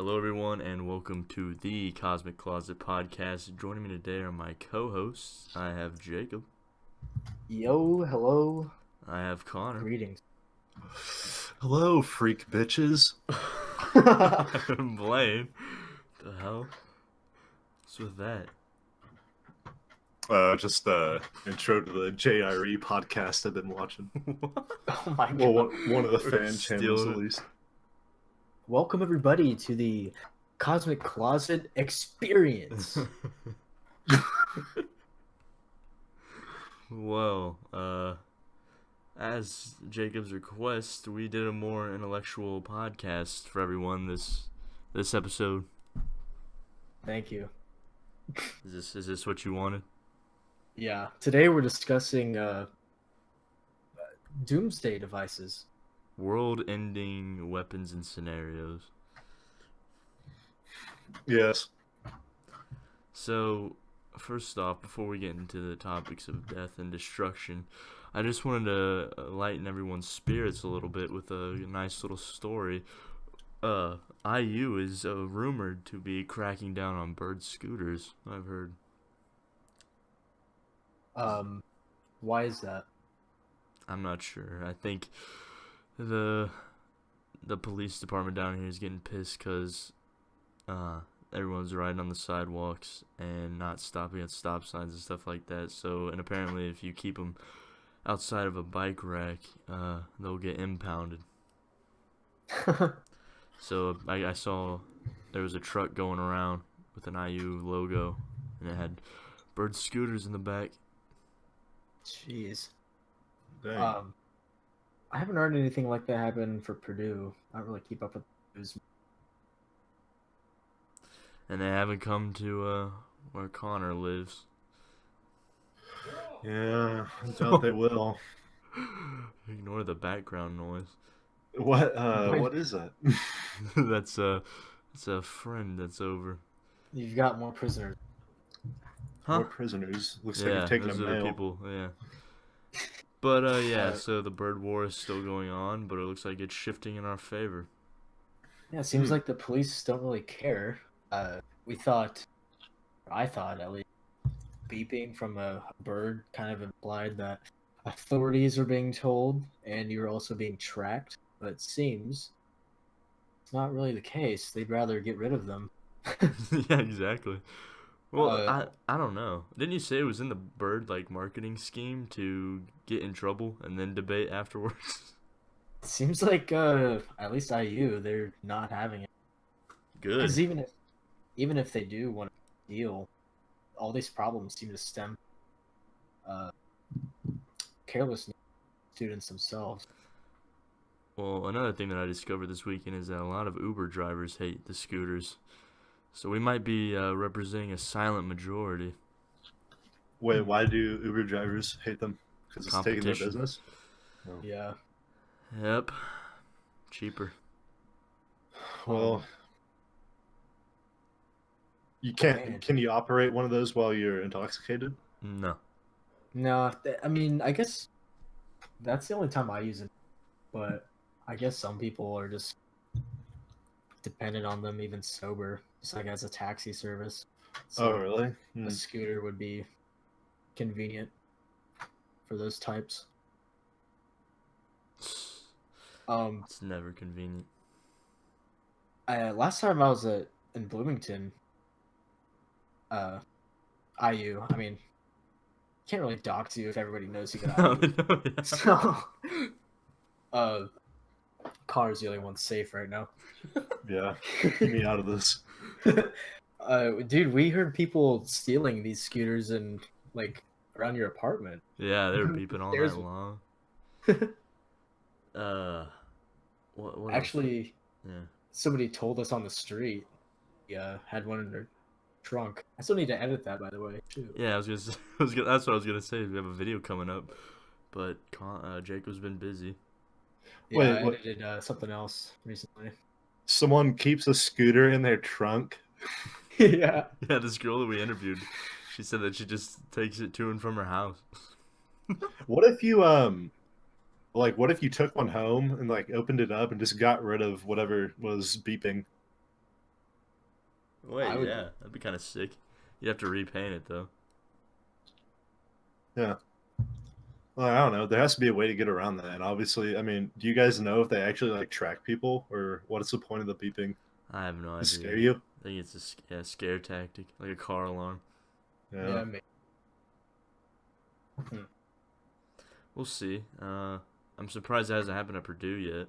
Hello, everyone, and welcome to the Cosmic Closet Podcast. Joining me today are my co-hosts. I have Jacob. Yo, hello, I have Connor. greetings. Hello, freak bitches. Blaine. The hell? What's with that? Just intro to the JRE podcast I've been watching. Oh my god. Well, one of the We're fan channels stealing at it. least. Welcome everybody to the Cosmic Closet Experience. Well, as Jacob's request, we did a more intellectual podcast for everyone this episode. Thank you. Is this what you wanted? Yeah, today we're discussing doomsday devices. World-ending weapons and scenarios. Yes. So, first off, before we get into the topics of death and destruction, I just wanted to lighten everyone's spirits a little bit with a nice little story. IU is rumored to be cracking down on bird scooters, I've heard. Why is that? I'm not sure. I think the police department down here is getting pissed because everyone's riding on the sidewalks and not stopping at stop signs and stuff like that. So, and apparently if you keep them outside of a bike rack, they'll get impounded. So I saw there was a truck going around with an IU logo, and it had bird scooters in the back. Jeez. Dang. I haven't heard anything like that happen for Purdue. I don't really keep up with the news. And they haven't come to where Connor lives. Yeah, I doubt they will. Ignore the background noise. What is that? That's it's a friend that's over. You've got more prisoners. Huh? More prisoners. Looks like Yeah, you're taking those a are the mail. people. Yeah. But yeah, so the bird war is still going on, but it looks like it's shifting in our favor. Yeah, it seems like the police don't really care. I thought at least, beeping from a bird kind of implied that authorities are being told and you're also being tracked, but it seems it's not really the case. They'd rather get rid of them. Yeah, exactly. Well, Uh, I don't know. Didn't you say it was in the bird marketing scheme to get in trouble and then debate afterwards? It seems like at least IU, they're not having it. Good. Because even if they do want to deal, all these problems seem to stem carelessness of students themselves. Well, another thing that I discovered this weekend is that a lot of Uber drivers hate the scooters. So we might be representing a silent majority. Wait, why do Uber drivers hate them? Because it's taking their Competition. business? Yeah. Yep. Cheaper. Well, you Man. can't. Can you operate one of those while you're intoxicated? No. No, I mean, I guess that's the only time I use it. But I guess some people are just dependent on them even sober, just like as a taxi service. So Oh, really? a scooter would be convenient for those types. It's never convenient. Last time I was in Bloomington, IU. I mean, can't really dox you if everybody knows you got IU. No, yeah. So, Connor's the only one safe right now. Yeah. Get me out of this. Dude, we heard people stealing these scooters and around your apartment. Yeah, they were beeping all There's- night long. What Actually, else? Yeah. somebody told us on the street. Yeah, had one in their trunk. I still need to edit that, by the way. Too. Yeah, that's what I was gonna say. We have a video coming up, but Jacob's been busy. Yeah, Wait, I what- edited something else recently. Someone keeps a scooter in their trunk. Yeah. Yeah, this girl that we interviewed, she said that she just takes it to and from her house. What if you what if you took one home and opened it up and just got rid of whatever was beeping? Wait, I would- yeah, that'd be kind of sick. You'd have to repaint it though. Yeah. Well, I don't know. There has to be a way to get around that. And obviously, I mean, do you guys know if they actually like track people, or what is the point of the beeping? I have no To idea. scare you? I think it's a scare tactic, like a car alarm. Yeah. maybe. We'll see. I'm surprised it hasn't happened at Purdue yet.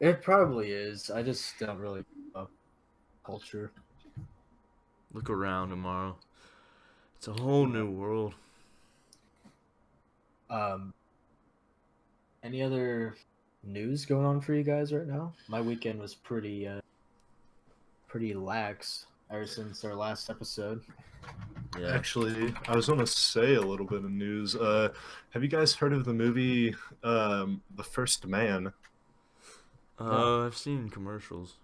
It probably is. I just don't really know culture. Look around tomorrow. It's a whole new world. Any other news going on for you guys right now? My weekend was pretty lax ever since our last episode. Yeah. Actually, I was going to say a little bit of news. Have you guys heard of the movie The First Man? I've seen commercials.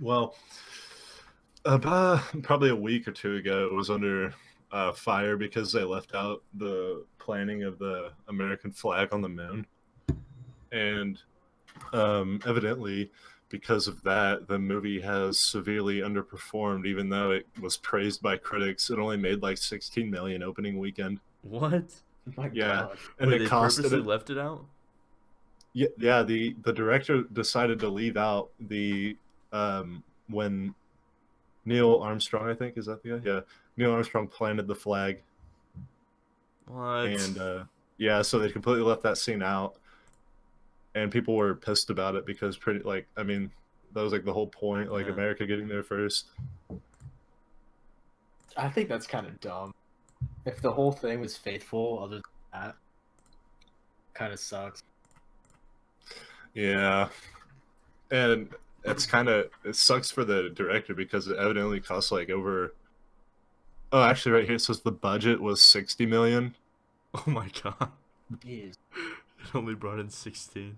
Well, about probably a week or two ago, it was under fire because they left out the planting of the American flag on the moon. And evidently, because of that, the movie has severely underperformed, even though it was praised by critics. It only made like 16 million opening weekend. What? My Yeah. God. And Wait, it they costed purposely it. left it out? Yeah, the director decided to leave out the when Neil Armstrong, I think, is that the guy? Yeah, Neil Armstrong planted the flag, What? and yeah, so they completely left that scene out, and people were pissed about it because I mean, that was like the whole point, like Yeah. America getting there first. I think that's kind of dumb. If the whole thing was faithful, other than that, kind of sucks. Yeah, and it sucks for the director because it evidently cost like over. Oh, actually, right here it says the budget was 60 million. Oh my god. Jeez. It only brought in 16.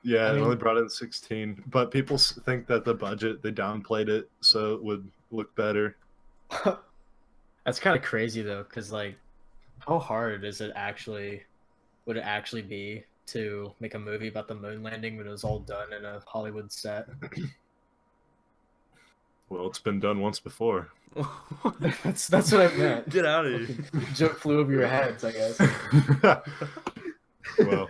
Yeah, I it mean- only brought in 16, but people think that the budget, they downplayed it so it would look better. That's kind of crazy though, because like, how hard would it actually be to make a movie about the moon landing when it was all done in a Hollywood set? Well, it's been done once before. that's what I meant. Get out of here. Joke flew over your heads, I guess. Well,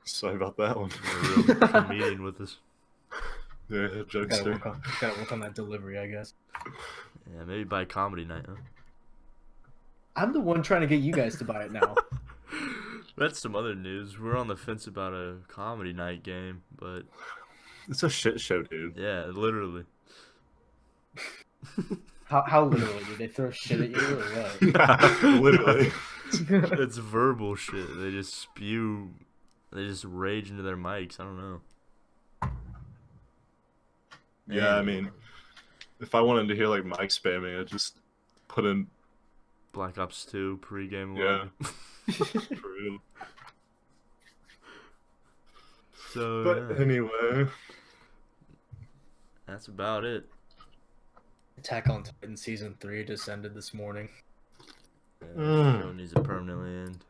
sorry about that one. A real comedian with us. Yeah, Gotta jokester. work on that delivery, I guess. Yeah, maybe buy comedy night, huh? I'm the one trying to get you guys to buy it now. That's some other news. We're on the fence about a comedy night game, but It's a shit show, dude. yeah, literally. How literally did they throw shit at you or what? Literally. It's verbal shit. They just rage into their mics. I don't know. Yeah, I mean, if I wanted to hear like mic spamming, I'd just put in Black Ops 2 pregame Yeah. lobby. for real. So But yeah, anyway, that's about it. Attack on Titan season 3 just ended this morning. Yeah, Mm. show needs to permanently end.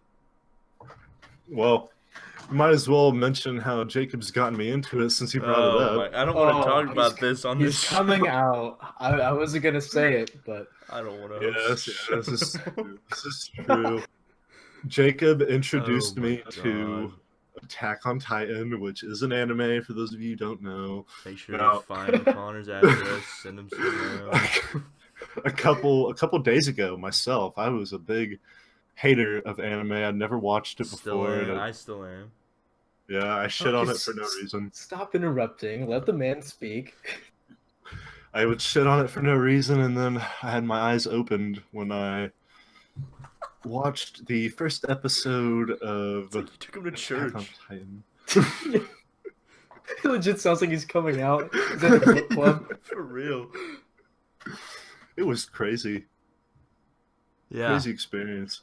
well, might as well mention how Jacob's gotten me into it since he brought it up. I don't want to Oh, talk he's- about this on this He's show. coming out. I wasn't gonna say it, but I don't want to. Yes, this is true. This is true. Jacob introduced Oh my me to Attack on Titan, which is an anime for those of you who don't know. Make sure No. to find Connor's address, send him some mail. a couple days ago, myself, I was a big hater of anime. I'd never watched it Still before. am. and I still am. yeah, I shit on it for no reason. stop interrupting. Let the man speak. I would shit on it for no reason, and then I had my eyes opened when I watched the first episode of It's like you took him to Attack on church. Titan. It legit sounds like he's coming out. He's at the book club. For real. It was crazy, Yeah. crazy experience.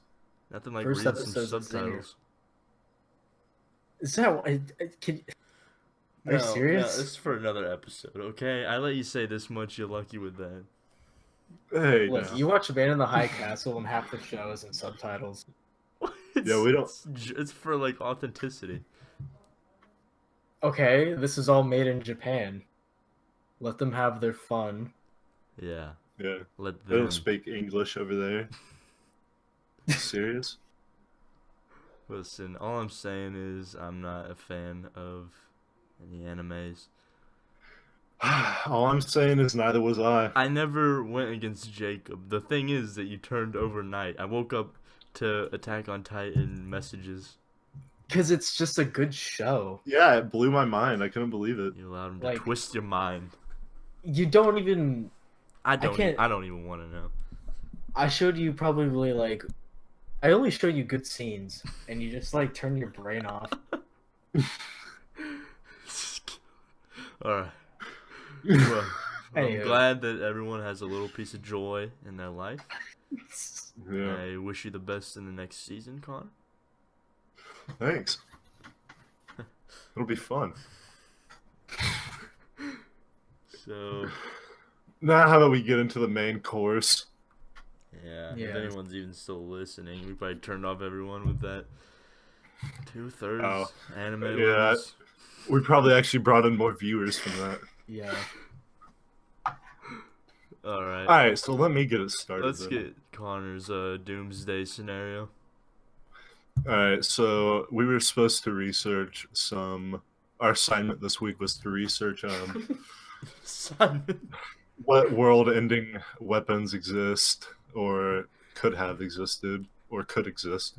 Nothing like First reading some episode's a zinger. subtitles. Is that? Are you serious? No, this is for another episode, okay? I let you say this much, you're lucky with that. Hey, Look, no. you watch Man in the High Castle and half the show is in subtitles. It's, we don't- It's for, like, authenticity. Okay, this is all made in Japan. Let them have their fun. Yeah. Yeah. Let They them. don't speak English over there. Serious? Listen, all I'm saying is I'm not a fan of any animes. All I'm saying is neither was I. I never went against Jacob. The thing is that you turned overnight. I woke up to Attack on Titan messages. Because it's just a good show. Yeah, it blew my mind. I couldn't believe it. You allowed him to Like- twist your mind. You don't even. I don't. can't- I don't even want to know. I showed you probably like. I only show you good scenes, and you just like turn your brain off. All right. Well, I'm Anywho. glad that everyone has a little piece of joy in their life. Yeah. I wish you the best in the next season, Connor. Thanks. It'll be fun. So, Now, how about we get into the main course? yeah, if Yeah. anyone's even still listening, we probably turned off everyone with that 2/3 Oh, anime yeah. levels. We probably actually brought in more viewers from that. Yeah. All right. All right, so let me get it started. Let's then. get Connor's doomsday scenario. All right, so we were supposed to research some. Our assignment this week was to research Son. what world-ending weapons exist, or could have existed, or could exist.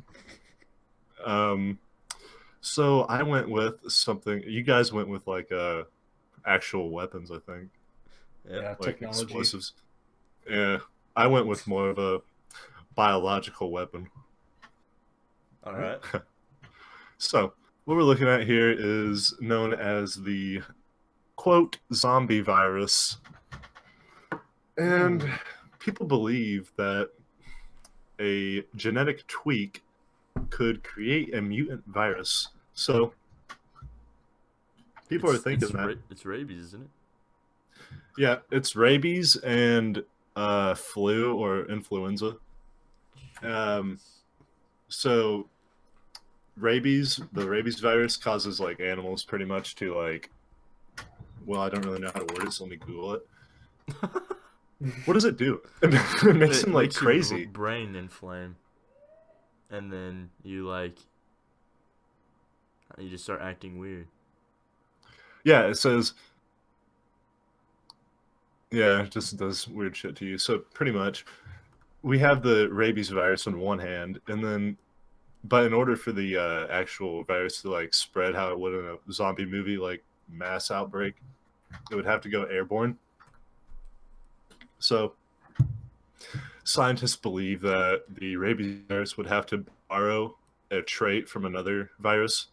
So I went with something. You guys went with like actual weapons, I think, Yeah. like Technology. explosives. Yeah, I went with more of a biological weapon. All right. So, what we're looking at here is known as the quote zombie virus. And people believe that a genetic tweak could create a mutant virus. So, people are thinking that. It's rabies, isn't it? Yeah, it's rabies and flu or influenza. So the rabies virus causes like animals pretty much to like, well, I don't really know how to word it, so let me Google it. What does it do? It makes them like makes your crazy. brain inflame, and then you just start acting weird. Yeah, it says. Yeah, it just does weird shit to you. So pretty much, we have the rabies virus on one hand, and then, but in order for the actual virus to like spread how it would in a zombie movie, like mass outbreak, it would have to go airborne. So scientists believe that the rabies virus would have to borrow a trait from another virus,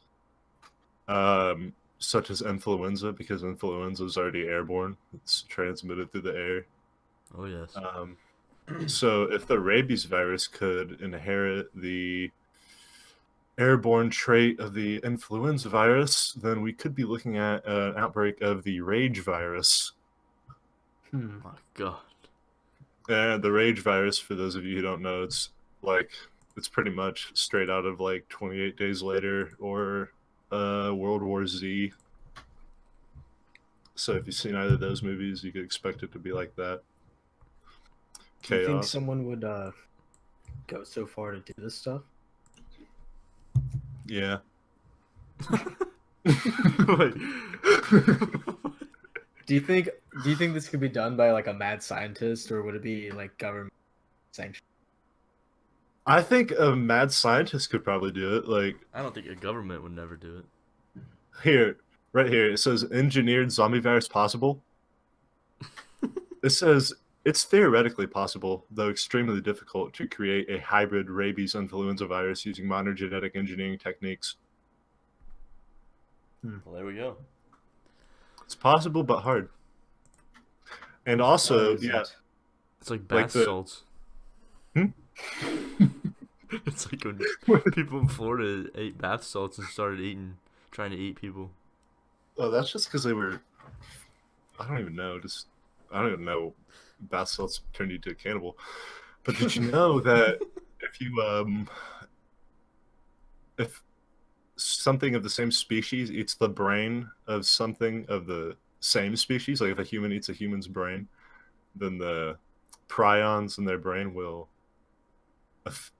such as influenza, because influenza is already airborne. It's transmitted through the air. Oh yes. So if the rabies virus could inherit the airborne trait of the influenza virus, then we could be looking at an outbreak of the rage virus. My God. And the rage virus, for those of you who don't know, it's pretty much straight out of like 28 Days Later or World War Z. So if you've seen either of those movies, you could expect it to be like that. Do you think Chaos. someone would go so far to do this stuff? Yeah. Wait. Do you think this could be done by like a mad scientist, or would it be like government sanctioned? I think a mad scientist could probably do it. Like, I don't think a government would never do it. here, right here, it says engineered zombie virus possible. It says it's theoretically possible, though extremely difficult, to create a hybrid rabies influenza virus using modern genetic engineering techniques. Well, there we go. It's possible, but hard. And also, Or is yeah, it- It's like Like bath the- salts. Hmm? It's like when people in Florida ate bath salts and started trying to eat people. oh, that's just because they were. I don't even know. I don't even know. Bath salts turned you into a cannibal. But did you know that if something of the same species eats the brain of something of the same species, like if a human eats a human's brain, then the prions in their brain will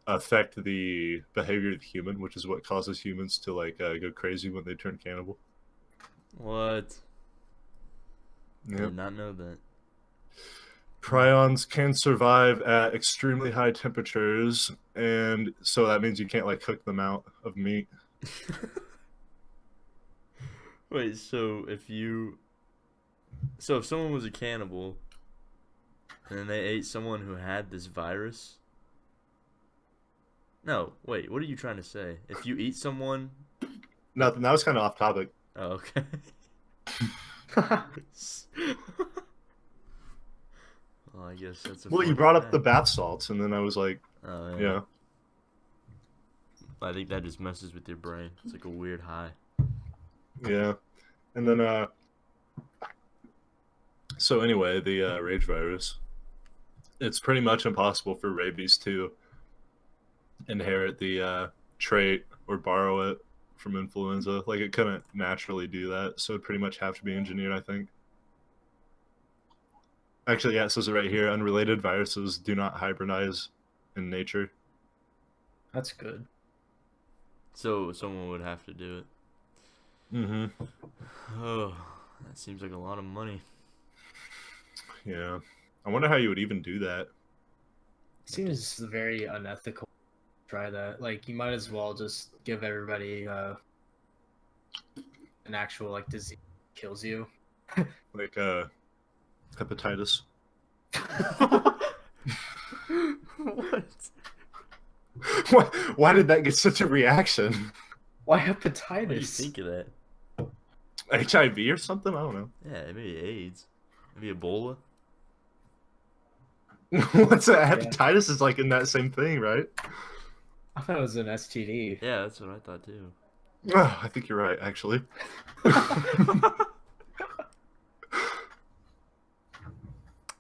affect the behavior of the human, which is what causes humans to like go crazy when they turn cannibal. What? I Yep. did not know that. Prions can survive at extremely high temperatures, and so that means you can't like cook them out of meat. Wait, so if someone was a cannibal and then they ate someone who had this virus? No, wait, what are you trying to say? If you eat someone... Nothing. That was kind of off topic. Oh, okay. Well, I guess that's a Well, you fun brought up the fact. bath salts, and then I was like, Oh, yeah. I think that just messes with your brain. It's like a weird high. Yeah. And then, so anyway, the rage virus, it's pretty much impossible for rabies to inherit the trait or borrow it from influenza. Like, it couldn't naturally do that, so it'd pretty much have to be engineered, I think. Actually, yeah, it says it right here. Unrelated viruses do not hybridize in nature. That's good. So someone would have to do it. Mm-hmm. Oh, that seems like a lot of money. Yeah. I wonder how you would even do that. Seems very unethical. Try that. Like, you might as well just give everybody an actual like disease that kills you. Like, hepatitis. What? Why did that get such a reaction? Why What do you hepatitis? think of that? HIV or something? I don't know. Yeah, maybe AIDS. Maybe Ebola. What's that? Hepatitis is like in that same thing, right? I thought it was an STD. Yeah, that's what I thought too. Oh, I think you're right, actually.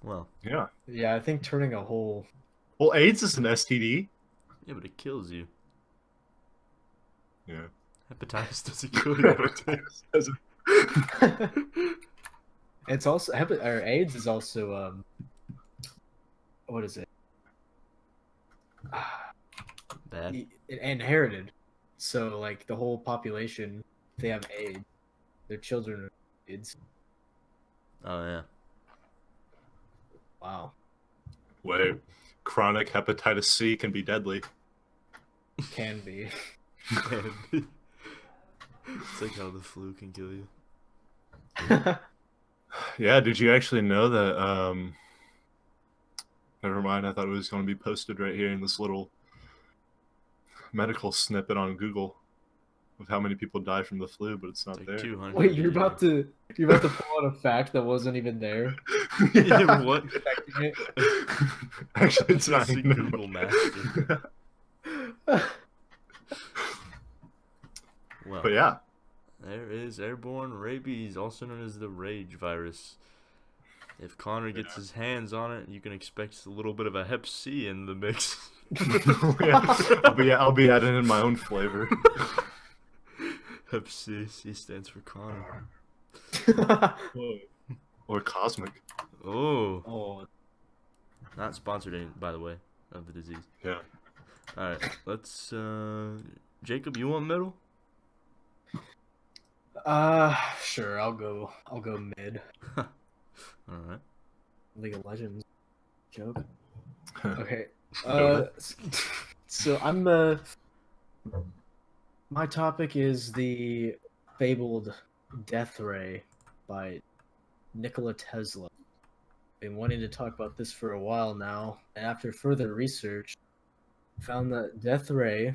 Well, Yeah. Yeah, I think turning a whole. Well, AIDS is an STD. yeah, but it kills you. Yeah. Hepatitis doesn't kill you. It's also or AIDS is also what is it? Bad. Inherited. So like the whole population, if they have AIDS, their children have AIDS. Oh yeah. Wow. Wait, chronic hepatitis C can be deadly. Can be. It's like how the flu can kill you. Yeah, did you actually know that? Never mind. I thought it was going to be posted right here in this little medical snippet on Google of how many people die from the flu, but it's not It's like there. 200. Wait, you're about to pull out a fact that wasn't even there. Yeah, what? Checking it. Actually, it's not It's a even Google Master. Well, But yeah, there is airborne rabies, also known as the rage virus. If Connor gets his hands on it, you can expect a little bit of a Hep C in the mix. yeah, I'll be adding in my own flavor. Hep C. C stands for Connor. Or cosmic. Oh, Oh, not sponsored, by the way, of the disease. Yeah. All right, let's. Jacob, you want middle? sure. I'll go mid. All right. League of Legends joke. Okay. Okay. Go So I'm my topic is the fabled death ray by Nikola Tesla. Been wanting to talk about this for a while now, and after further research, found that death ray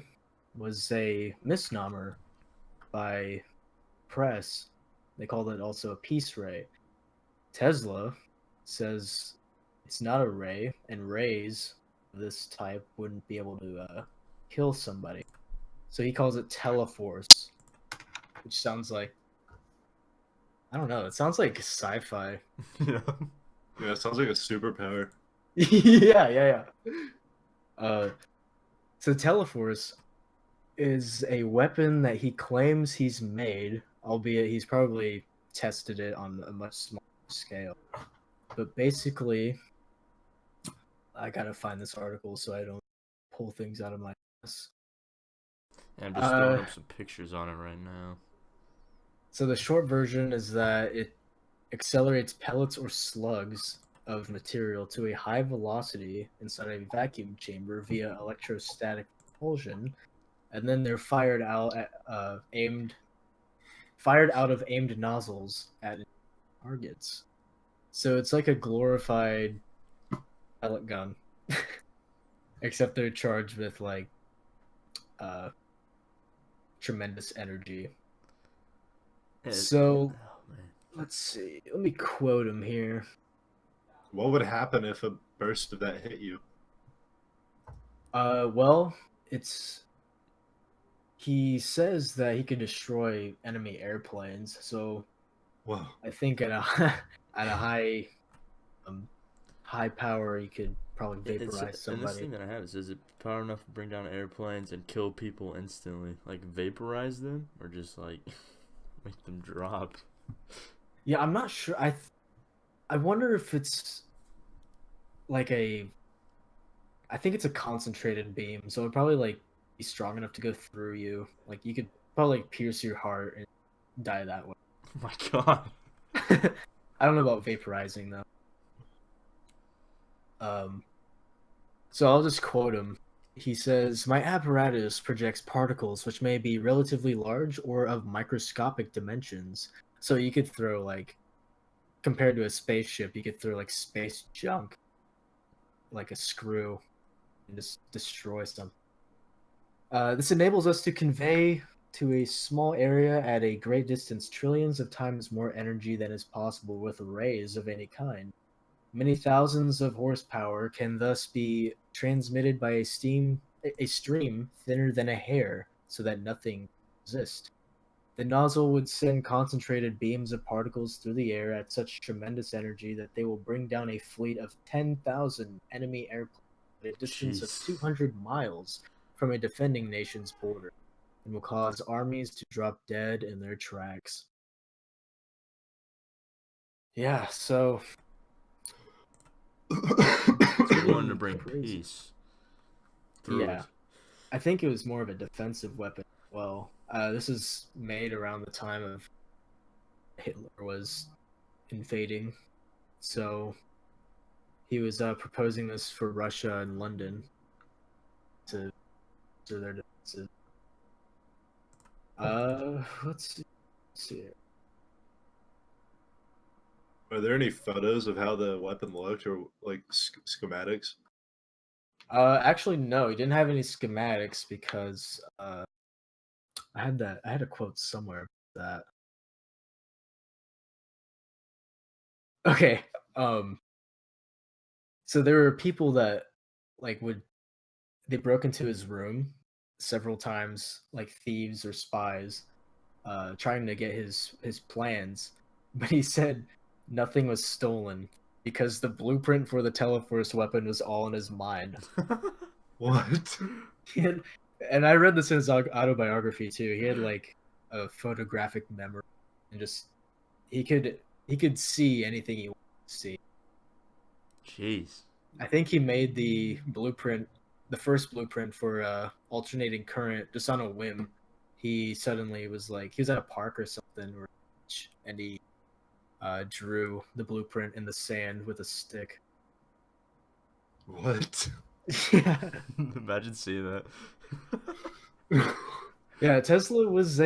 was a misnomer by press. They called it also a peace ray. Tesla says it's not a ray, and rays of this type wouldn't be able to kill somebody. So he calls it teleforce, which sounds like, I don't know, it sounds like sci-fi. Yeah. Yeah, it sounds like a superpower. yeah. So teleforce is a weapon that he claims he's made, albeit he's probably tested it on a much smaller scale. But basically, I gotta find this article so I don't pull things out of my ass. Yeah, I'm just throwing up some pictures on it right now. So the short version is that it accelerates pellets or slugs of material to a high velocity inside a vacuum chamber via electrostatic propulsion, and then they're fired out of aimed nozzles at targets. So it's like a glorified pellet gun, except they're charged with like tremendous energy. So let's see. Let me quote him here. What would happen if a burst of that hit you? Well, he says that he can destroy enemy airplanes. So, Whoa. I think at a high power, you could probably vaporize somebody. And this thing that I have is it power enough to bring down airplanes and kill people instantly? Like vaporize them, or just like make them drop? Yeah, I'm not sure. I wonder if it's like I think it's a concentrated beam, so it'd probably like be strong enough to go through you. Like you could probably like, pierce your heart and die that way. Oh my god. I don't know about vaporizing though. So I'll just quote him. He says, "My apparatus projects particles which may be relatively large or of microscopic dimensions. So you could throw like, compared to a spaceship, you could throw like space junk, like a screw, and just destroy something. This enables us to convey to a small area at a great distance trillions of times more energy than is possible with rays of any kind. Many thousands of horsepower can thus be transmitted by a stream thinner than a hair, so that nothing exists. The nozzle would send concentrated beams of particles through the air at such tremendous energy that they will bring down a fleet of 10,000 enemy airplanes at a distance of 200 miles from a defending nation's border, and will cause armies to drop dead in their tracks." Yeah, so Wanting to bring peace. Yeah, I think it was more of a defensive weapon as well. This is made around the time of Hitler was invading, so he was proposing this for Russia and London to their defenses. Let's see. Are there any photos of how the weapon looked, or like schematics? Actually, no, he didn't have any schematics because I had a quote somewhere about that. Okay, so there were people that like they broke into his room several times, like thieves or spies, trying to get his plans, but he said nothing was stolen because the blueprint for the Teleforce weapon was all in his mind. What? And I read this in his autobiography too. He had like a photographic memory, and just he could see anything he wanted to see. Jeez. I think he made the first blueprint for alternating current just on a whim. He suddenly was like, he was at a park or something, and he drew the blueprint in the sand with a stick. What? Yeah. Imagine seeing that. Yeah, Tesla was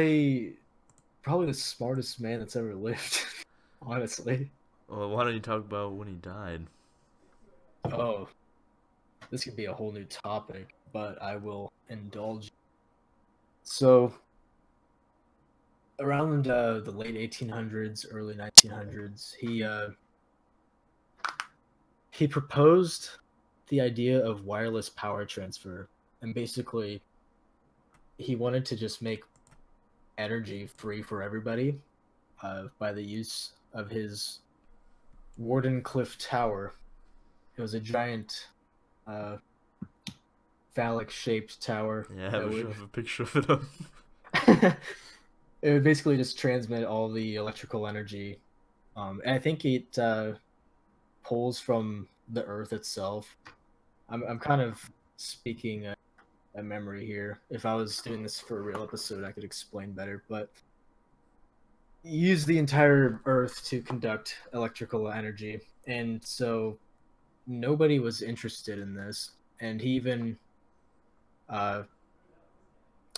probably the smartest man that's ever lived, honestly. Well, why don't you talk about when he died? Oh, this could be a whole new topic, but I will indulge. So, around the late 1800s, early 1900s, he proposed the idea of wireless power transfer, and basically he wanted to just make energy free for everybody by the use of his Wardenclyffe Tower. It was a giant phallic shaped tower. Yeah, I have a picture of it up. it would basically just transmit all the electrical energy. And I think it pulls from the Earth itself. I'm kind of speaking a memory here. If I was doing this for a real episode, I could explain better. But use the entire Earth to conduct electrical energy, and so nobody was interested in this. And he even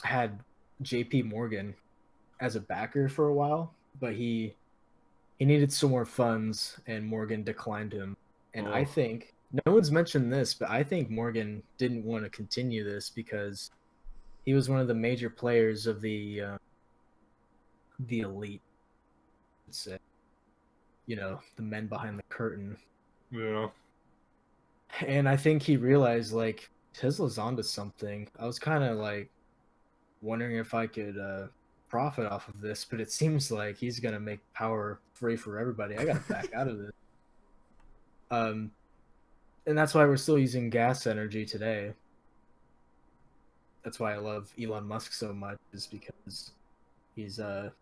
had J.P. Morgan as a backer for a while, but he needed some more funds, and Morgan declined him. And I Oh. think no one's mentioned this, but I think Morgan didn't want to continue this because he was one of the major players of the elite. Let's say, the men behind the curtain. Yeah. And I think he realized like Tesla's onto something. I was kind of like wondering if I could profit off of this, but it seems like he's gonna make power free for everybody. I gotta back out of this. And that's why we're still using gas energy today. That's why I love Elon Musk so much, is because he's a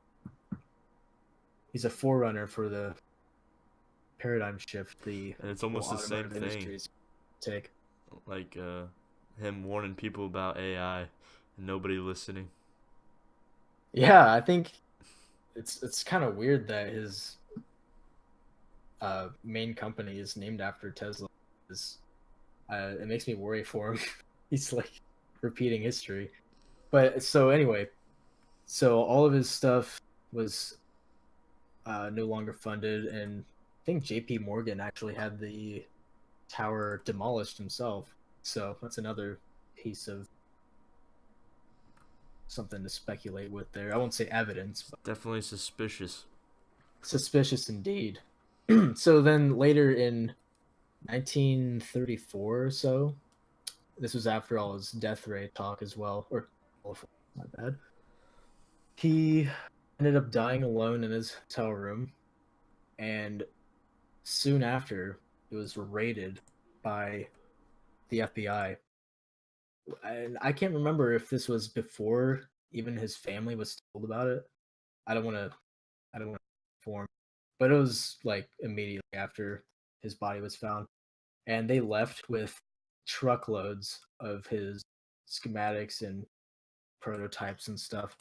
forerunner for the paradigm shift the And it's almost the same automotive thing. industries take. Like him warning people about AI and nobody listening. Yeah, I think it's kind of weird that his main company is named after Tesla. It makes me worry for him. He's like repeating history. But so anyway, so all of his stuff was no longer funded, and I think J.P. Morgan actually had the tower demolished himself. So that's another piece of something to speculate with there. I won't say evidence, but Definitely suspicious. suspicious indeed. So then later in 1934 or so, this was after all his death ray talk as well, or my bad. He ended up dying alone in his hotel room, and soon after, it was raided by the FBI. And I can't remember if this was before even his family was told about it. I don't want to inform, but it was like immediately after his body was found, and they left with truckloads of his schematics and prototypes and stuff.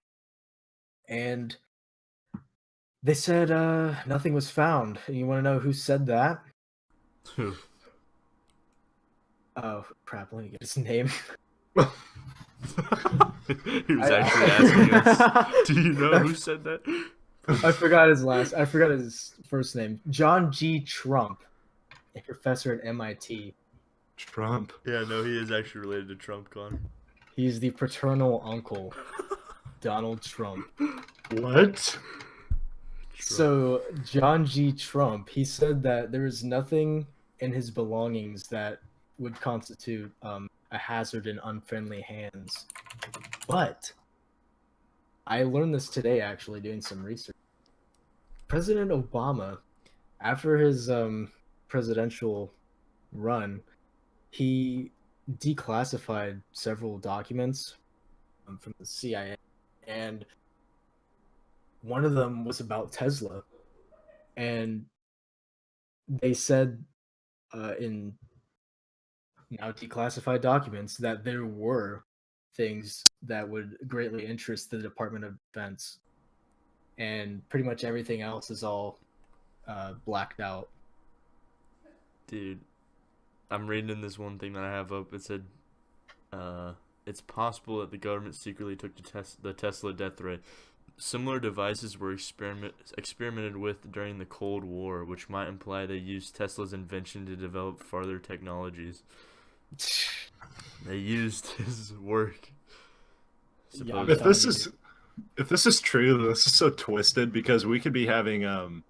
And they said nothing was found. And you want to know who said that? Who? Oh crap! Let me get his name. He was actually asking us. Do you know who said that? I forgot his first name. John G. Trump, a professor at MIT. Trump. Yeah, no, he is actually related to Trump, Connor. He's the paternal uncle, Donald Trump. What? So John G. Trump, he said that there is nothing in his belongings that would constitute a hazard in unfriendly hands. But I learned this today, actually, doing some research. President Obama, after his presidential run, he declassified several documents from the CIA, and one of them was about Tesla. And they said in now declassified documents that there were things that would greatly interest the Department of Defense, and pretty much everything else is all blacked out. Dude, I'm reading this one thing that I have up. It said, it's possible that the government secretly took the Tesla death ray. Similar devices were experimented with during the Cold War, which might imply they used Tesla's invention to develop further technologies. They used his work. Yeah, I'm If telling this you, is if this is true, this is so twisted because we could be having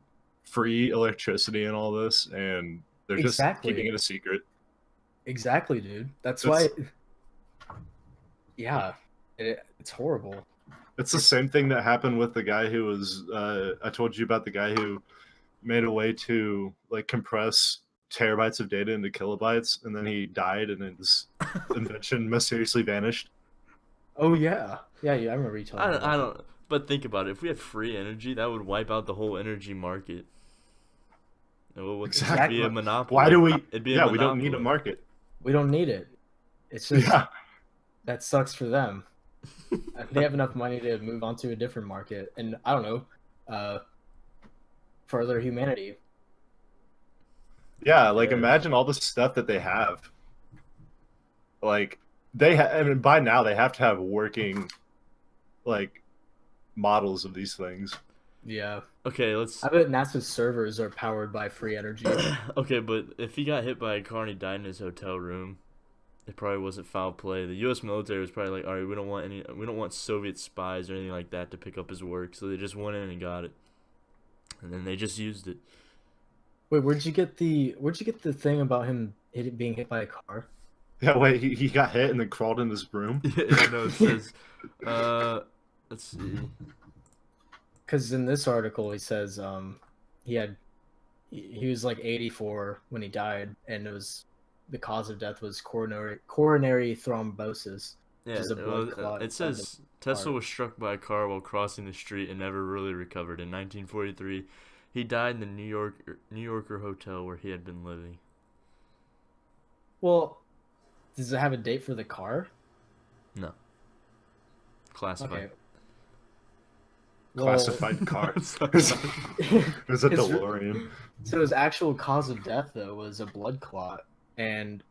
free electricity and all this, and they're just Exactly. keeping it a secret. exactly, dude. That's It's- why. Yeah, it's horrible. It's the same thing that happened with the guy who was I told you about the guy who made a way to like compress terabytes of data into kilobytes, and then he died, and his invention mysteriously vanished. Oh yeah, yeah. I remember you telling me. I don't. But think about it. If we had free energy, that would wipe out the whole energy market. It would Exactly. be a monopoly. Why do we? It'd be a Yeah, we don't need a monopoly. market. We don't need it. It's just Yeah. that sucks for them. They have enough money to move on to a different market, and I don't know, further humanity. Yeah, like Yeah. imagine all the stuff that they have. Like I mean, by now they have to have working, like, models of these things. Yeah. Okay, let's. I bet NASA's servers are powered by free energy. Okay, but if he got hit by a car and he died in his hotel room, it probably wasn't foul play. The U.S. military was probably like, all right, we don't want Soviet spies or anything like that to pick up his work, so they just went in and got it, and then they just used it. Wait, where'd you get the thing about him being hit by a car? Yeah, wait, he got hit and then crawled in his room. Yeah, no, it says, let's see. Because in this article he says he was like 84 when he died, and the cause of death was coronary thrombosis. Yeah, is a blood clot it inside says the Tesla heart. was struck by a car while crossing the street and never really recovered. In 1943, he died in the New Yorker hotel where he had been living. Well, does it have a date for the car? No. Classified. Okay. Classified car. Sorry. It was a It's- DeLorean. So his actual cause of death though was a blood clot, and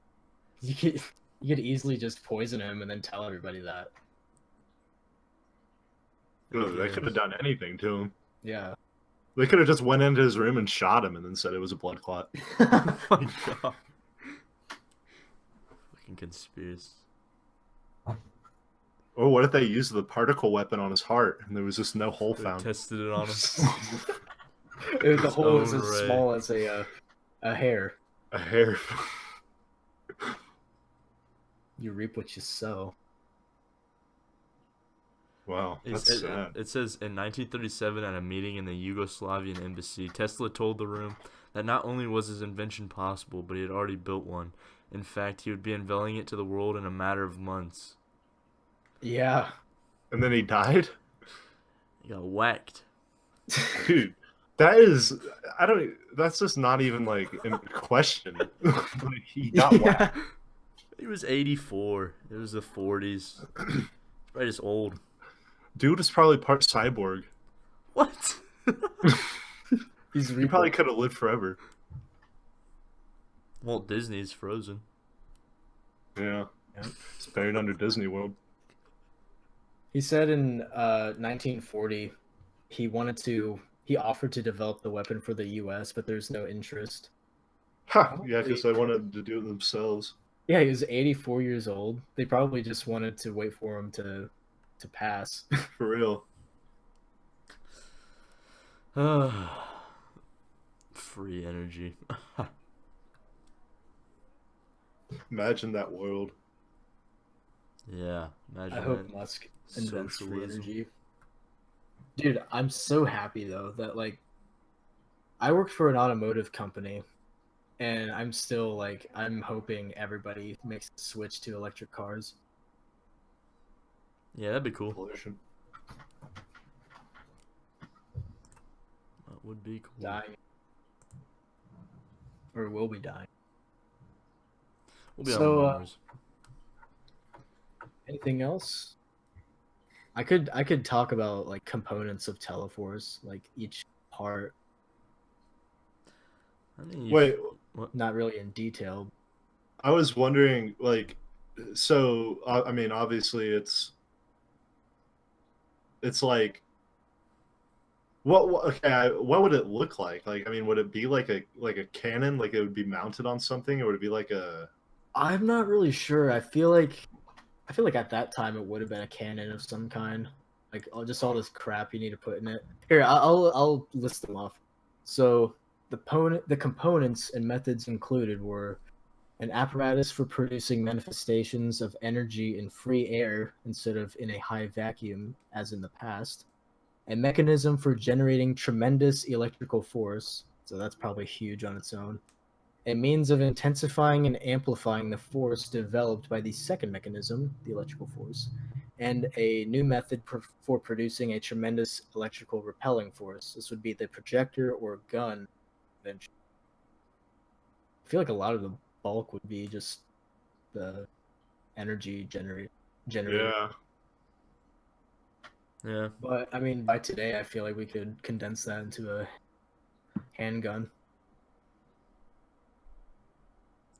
you could easily just poison him and then tell everybody that. Ugh, they could have done anything to him. Yeah. They could have just went into his room and shot him and then said it was a blood clot. Oh my god. Fucking conspiracy. Or what if they used the particle weapon on his heart and there was just no hole They found? tested it on him. The hole was as own ray. small as a hair. A hair. You reap what you sow. Wow, that's sad. It says in 1937 at a meeting in the Yugoslavian embassy, Tesla told the room that not only was his invention possible, but he had already built one. In fact, he would be unveiling it to the world in a matter of months. Yeah. And then he died? He got whacked. Dude, that is... That's just not even, like, in question. Like, he got whacked. He was 84. It was the 40s. Right, just old. Dude is probably part cyborg. What? He probably could have lived forever. Walt Disney's Frozen. Yeah. Yeah. It's buried under Disney World. He said in 1940 he offered to develop the weapon for the U.S., but there's no interest. Ha! Yeah, because they wanted to do it themselves. Yeah, he was 84 years old. They probably just wanted to wait for him to pass. For real. Free energy. Imagine that world. Yeah, imagine I hope that. Musk invents free Socialism. energy. Dude, I'm so happy though that like I worked for an automotive company, and I'm still like I'm hoping everybody makes the switch to electric cars. Yeah, that'd be cool. Pollution. That would be cool. Dying. Or will be dying. We'll be So, on Mars. Anything else? I could talk about like components of Teleforce, like each part, I mean, you- Wait, not really in detail. I was wondering, like, so, I mean, obviously it's like, okay, what would it look like? Like, I mean, would it be like a cannon, like it would be mounted on something, or would it be like a... I'm not really sure. I feel like at that time it would have been a cannon of some kind. Like just all this crap you need to put in it. Here, I'll list them off. So the components and methods included were an apparatus for producing manifestations of energy in free air instead of in a high vacuum as in the past, a mechanism for generating tremendous electrical force, so that's probably huge on its own, a means of intensifying and amplifying the force developed by the second mechanism, the electrical force, and a new method for producing a tremendous electrical repelling force. This would be the projector or gun. Eventually. I feel like a lot of the bulk would be just the energy generated. Yeah. Yeah. But I mean, by today, I feel like we could condense that into a handgun.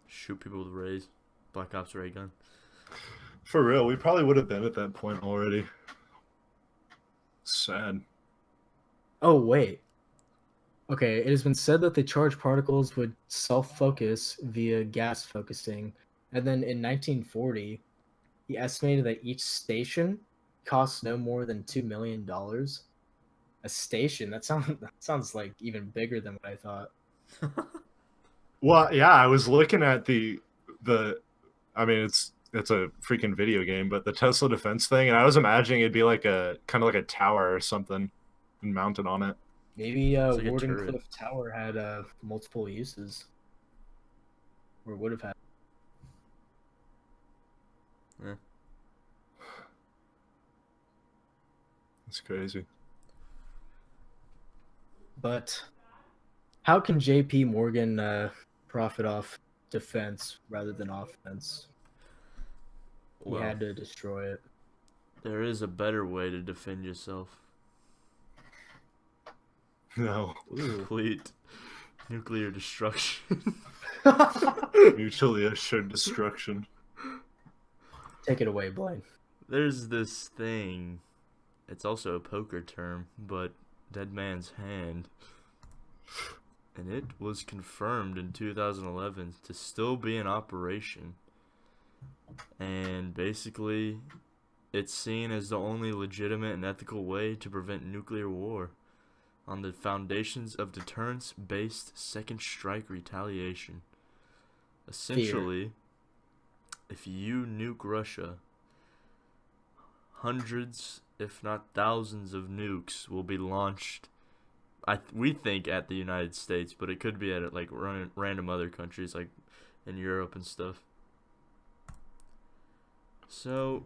Shoot people with rays. Black Ops ray gun. For real, we probably would have been at that point already. Sad. Oh, wait. Okay, it has been said that the charged particles would self-focus via gas focusing. And then in 1940, he estimated that each station costs no more than $2 million. A station? That sounds like even bigger than what I thought. Well, yeah, I was looking at the I mean, it's a freaking video game, but the Tesla defense thing, and I was imagining it'd be like a kind of like a tower or something and mounted on it. Maybe like a Warden turret. Cliff Tower had multiple uses. Or would have had. It's crazy. But how can JP Morgan profit off defense rather than offense? He Well, had to destroy it. there is a better way to defend yourself. No. Complete nuclear destruction. Mutually assured destruction. Take it away, Blaine. There's this thing. It's also a poker term, but Dead Man's Hand. And it was confirmed in 2011 to still be in operation. And basically, it's seen as the only legitimate and ethical way to prevent nuclear war on the foundations of deterrence-based second strike retaliation. Essentially, if you nuke Russia, hundreds, if not thousands of nukes will be launched. We think at the United States, but it could be at like random other countries like in Europe and stuff. So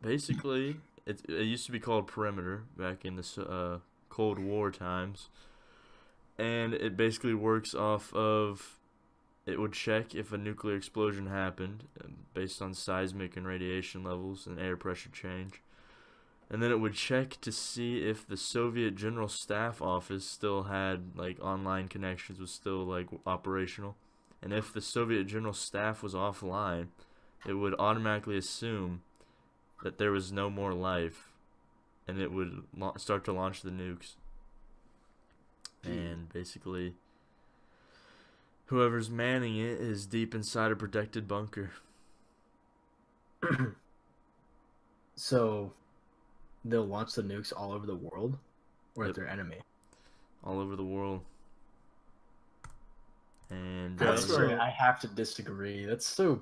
basically, it used to be called Perimeter back in the Cold War times, and it basically works off of, it would check if a nuclear explosion happened based on seismic and radiation levels and air pressure change. And then it would check to see if the Soviet General Staff Office still had like online connections, was still like operational. And if the Soviet General Staff was offline, it would automatically assume that there was no more life, and it would start to launch the nukes. And basically, whoever's manning it is deep inside a protected bunker. So they'll launch the nukes all over the world, or at their enemy. All over the world. And That's so- where I have to disagree. That's so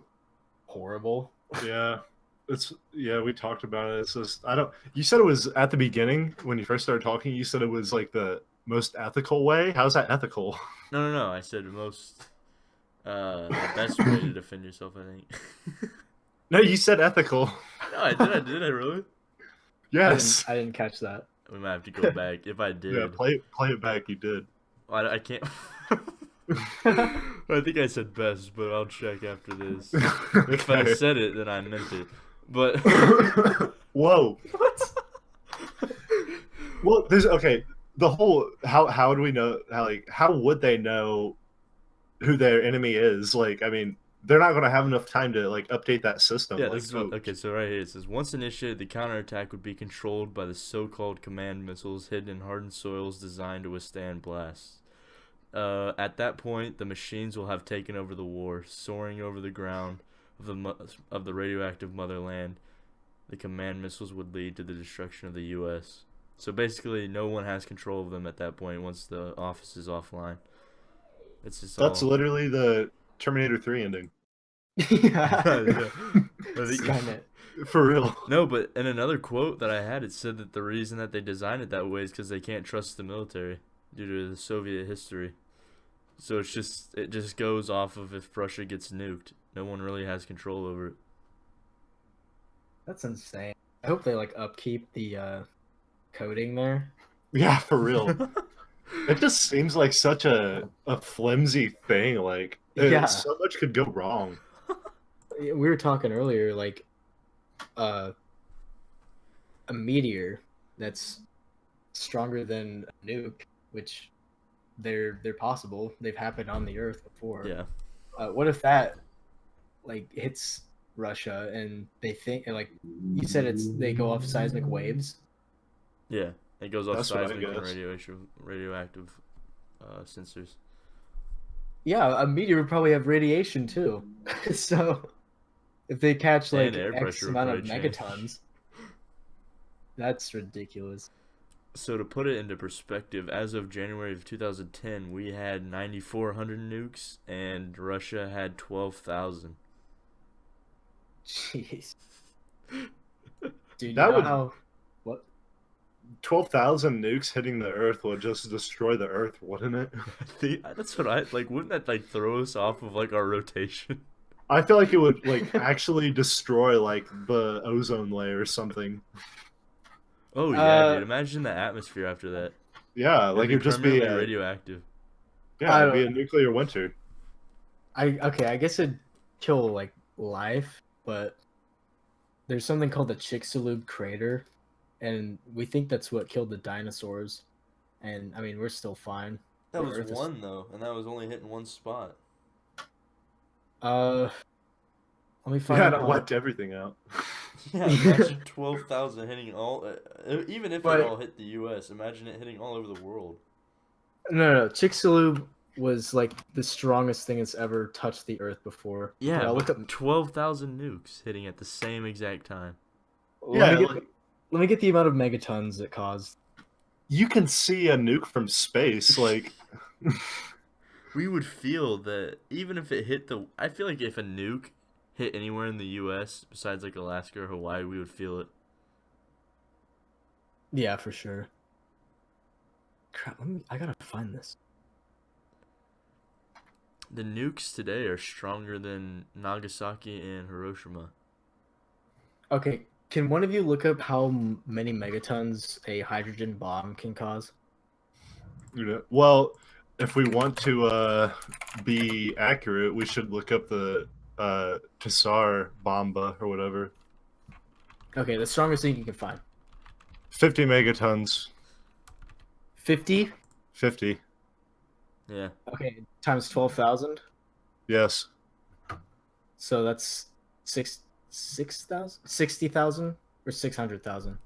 horrible. Yeah. We talked about it. It's just, you said it was at the beginning when you first started talking, you said it was like the most ethical way. How's that ethical? No. I said the best way to defend yourself, I think. No, you said ethical. No, I did. Did I really? Yes. I didn't catch that. We might have to go back. If I did. Yeah, play it back. You did. I can't. I think I said best, but I'll check after this. If I Okay. said it, then I meant it. But Whoa. What? Well, there's okay. The whole how do we know how would they know who their enemy is? Like, I mean, they're not going to have enough time to like update that system. yeah, like, this is what, okay. So right here it says, once initiated, the counterattack would be controlled by the so-called command missiles hidden in hardened soils designed to withstand blasts. At that point, the machines will have taken over the war, soaring over the ground of the radioactive motherland. The command missiles would lead to the destruction of the U.S. So basically, no one has control of them at that point once the office is offline. It's just that's all... literally the Terminator 3 ending. Yeah. Yeah. I think- Skynet. For real. No, but in another quote that I had, it said that the reason that they designed it that way is because they can't trust the military due to the Soviet history. So it just goes off of if Russia gets nuked. No one really has control over it. That's insane. I hope they like upkeep the coding there. Yeah, for real. It just seems like such a flimsy thing. Like, Yeah. so much could go wrong. We were talking earlier, like uh, a meteor that's stronger than a nuke, which they're possible. They've happened on the Earth before. Yeah. What if that like hits Russia and they think like you said they go off seismic waves? Yeah. It goes off That's what I seismic and guess. radioactive sensors. Yeah, a meteor would probably have radiation too. So if they catch like And air X pressure would amount of probably change. megatons, that's ridiculous. So to put it into perspective, as of January of 2010, we had 9,400 nukes, and Russia had 12,000. Jeez. Dude, you That know would- how what 12,000 nukes hitting the Earth would just destroy the Earth, wouldn't it? That's what I like. Wouldn't that like throw us off of like our rotation? I feel like it would like actually destroy like the ozone layer or something. Oh yeah, Uh, dude! Imagine the atmosphere after that. Yeah, like It'd it'd just be permanently radioactive. yeah, I it'd be a don't- nuclear winter. I guess it'd kill like life, but there's something called the Chicxulub crater, and we think that's what killed the dinosaurs. And I mean, we're still fine. That The was Earth is- one though, and that was only hitting one spot. Let me You find gotta out. wiped everything out. Yeah, imagine 12,000 hitting all. Even if But- it all hit the U.S., imagine it hitting all over the world. No, Chicxulub was like the strongest thing that's ever touched the Earth before. Yeah, I'll look but up. 12,000 nukes hitting at the same exact time. Let me Yeah, get, let me get the amount of megatons it caused. You can see a nuke from space, like We would feel that even if it hit the. I feel like if a nuke hit anywhere in the U.S. besides like Alaska or Hawaii, we would feel it. Yeah, for sure. Crap, I gotta find this. The nukes today are stronger than Nagasaki and Hiroshima. Okay, can one of you look up how many megatons a hydrogen bomb can cause? you know. Well, if we want to be accurate, we should look up the Tsar Bomba or whatever. Okay, the strongest thing you can find. 50 megatons. 50? 50. Yeah. Okay, times 12,000. Yes. So that's 6,000? 60,000 or 600,000?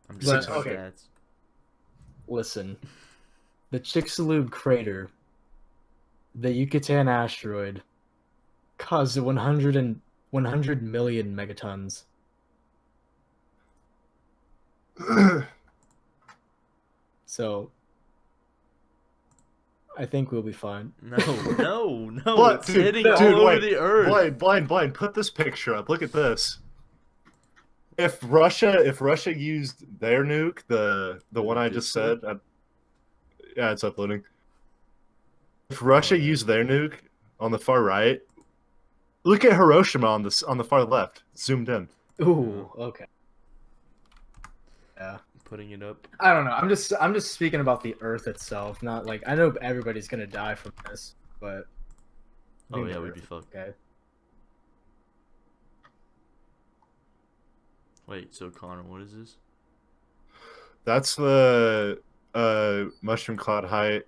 I'm just But, saying okay. stats. Listen, the Chicxulub crater, the Yucatan asteroid, caused 100 million megatons. So, I think we'll be fine. No, no, What? it's Dude, hitting dude, all over wait. the earth. Blind. Put this picture up. Look at this. If Russia used their nuke, the one I just said, yeah, it's uploading. If Russia used their nuke on the far right, look at Hiroshima on the far left, zoomed in. Ooh, okay. Yeah. Putting it up. I don't know. I'm just speaking about the Earth itself, not like I know everybody's gonna die from this, but Oh the yeah, we'd be Earth, fucked. okay. Wait, so Connor, what is this? That's the mushroom cloud height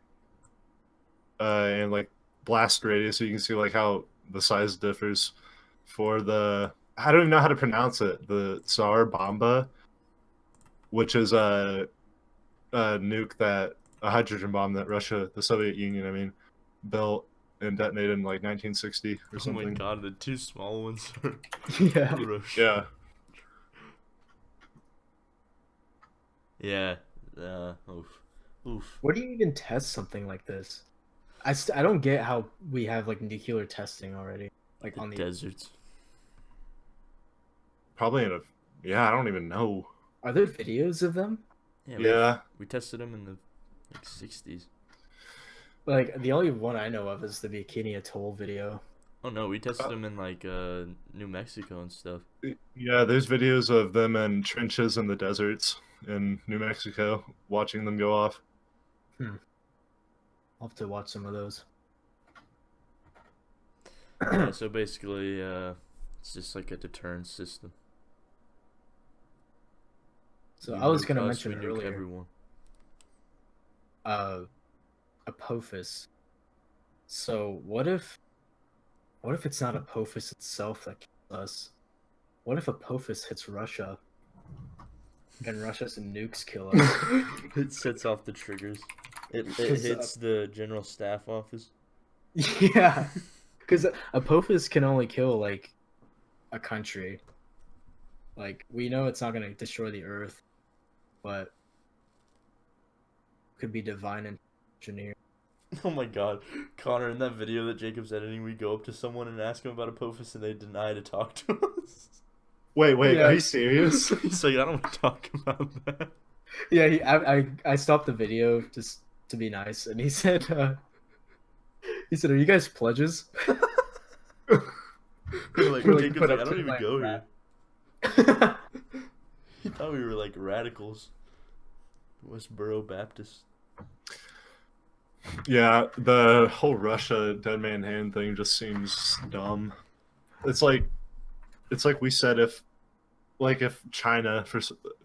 and like blast radius, so you can see like how the size differs for the I don't even know how to pronounce it. The Tsar Bomba, which is a nuke that a hydrogen bomb that Russia, the Soviet Union, I mean, built and detonated in like 1960 or Oh something. my god, the two small ones are Yeah. Hiroshima. Yeah. Yeah. Oof. Where do you even test something like this? I don't get how we have like nuclear testing already, like The on the. deserts. Probably in a yeah, I don't even know. Are there videos of them? Yeah. Yeah. We tested them in the like 60s. Like the only one I know of is the Bikini Atoll video. Oh no, we tested them in like New Mexico and stuff. Yeah, there's videos of them in trenches in the deserts in New Mexico, watching them go off. I'll have to watch some of those. Yeah, so basically, it's just like a deterrence system. So You I was nuke gonna us, mention we nuke earlier, everyone. Apophis. So what if it's not Apophis itself that kills us? What if Apophis hits Russia, and Russia's nukes kill us? It sets off the triggers. It 'Cause, hits the general staff office. Yeah, because Apophis can only kill like a country. Like we know it's not gonna destroy the Earth, but it could be divine engineer. Oh my god. Connor, in that video that Jacob's editing, we go up to someone and ask them about Apophis and they deny to talk to us. Wait, Yeah. are you serious? He's like, I don't want to talk about that. Yeah, I stopped the video just to be nice, and he said, "Are you guys pledges?" We're like, We're like, Jacob's put like, up I don't to even my go rap. here. He thought we were like radicals. Westboro Baptist. Yeah, the whole Russia dead man hand thing just seems dumb. It's like we said, if China,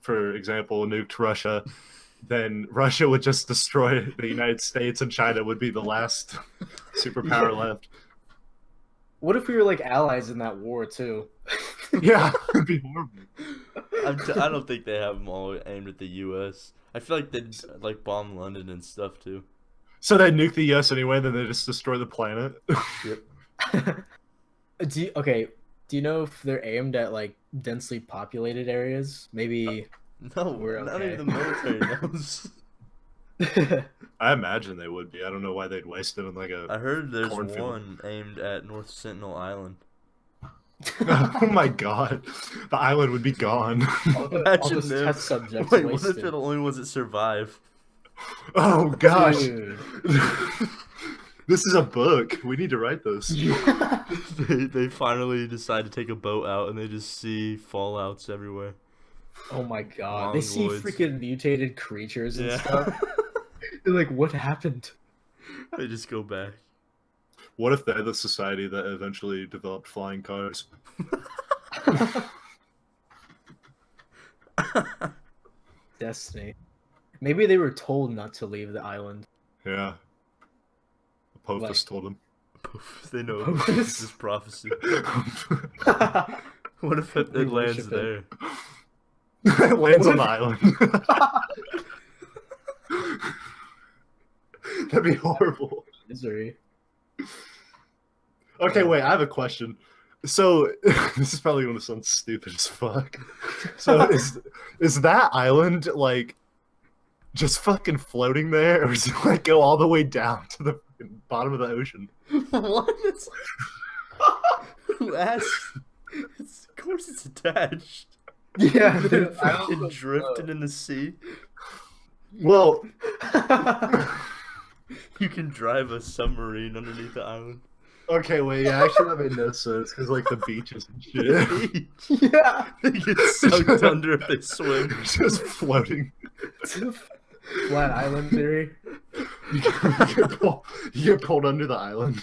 for example, nuked Russia, then Russia would just destroy the United States, and China would be the last superpower left. What if we were like allies in that war too? Yeah, it'd be horrible. I don't think they have them all aimed at the U.S. I feel like they'd like bomb London and stuff too. So they nuke the U.S. anyway, then they just destroy the planet. Yep. Do you know if they're aimed at like densely populated areas? Maybe. No, We're not okay. even the military knows. I imagine they would be. I don't know why they'd waste it on like a. I heard there's Cornfield. one aimed at North Sentinel Island. Oh my god, the island would be gone. all Imagine those them. test subjects Wait, what if wasted. they're the only ones that survive? Oh gosh, Dude. this is a book. We need to write this. They finally decide to take a boat out and they just see fallouts everywhere. Oh my god. They see Mongoloids. freaking mutated creatures and Yeah. stuff. They're like, what happened? They just go back. What if they're the society that eventually developed flying cars? Destiny. Maybe they were told not to leave the island. Yeah. Apophis Like- told him. They know Apophis? this is prophecy. What if it We lands worship there? It lands on the What island. That'd be horrible. Misery. Okay, wait, I have a question. So, this is probably going to sound stupid as fuck. So, is that island, like, just fucking floating there? Or does it, like, go all the way down to the fucking bottom of the ocean? What? Who asked? Of course it's attached. Yeah, They're dude, I don't fucking know. drifting in the sea. Well, You can drive a submarine underneath the island. okay, wait, yeah, actually that made no sense, because, like, the beaches and shit. Yeah. They get sucked under if they swim. Just floating. Flat island theory. You get pulled under the island.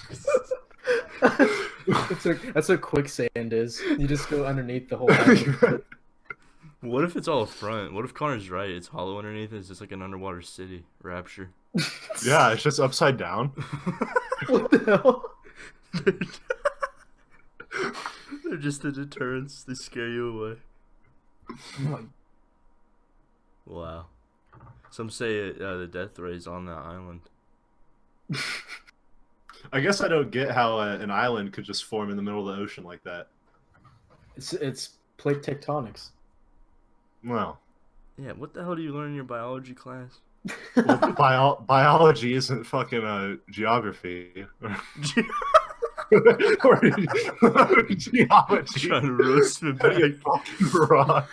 That's what quicksand is. You just go underneath the whole island. What if it's all a front? What if Connor's right? It's hollow underneath. It's just like an underwater city. Rapture. Yeah, it's just upside down. What the hell? They're just the deterrents. They scare you away. Oh my- Wow. Some say the death ray is on that island. I guess I don't get how an island could just form in the middle of the ocean like that. It's plate tectonics. Well, Yeah, what the hell do you learn in your biology class? biology isn't fucking geography. Or geology. Trying to roast me Are you back. fucking wrong?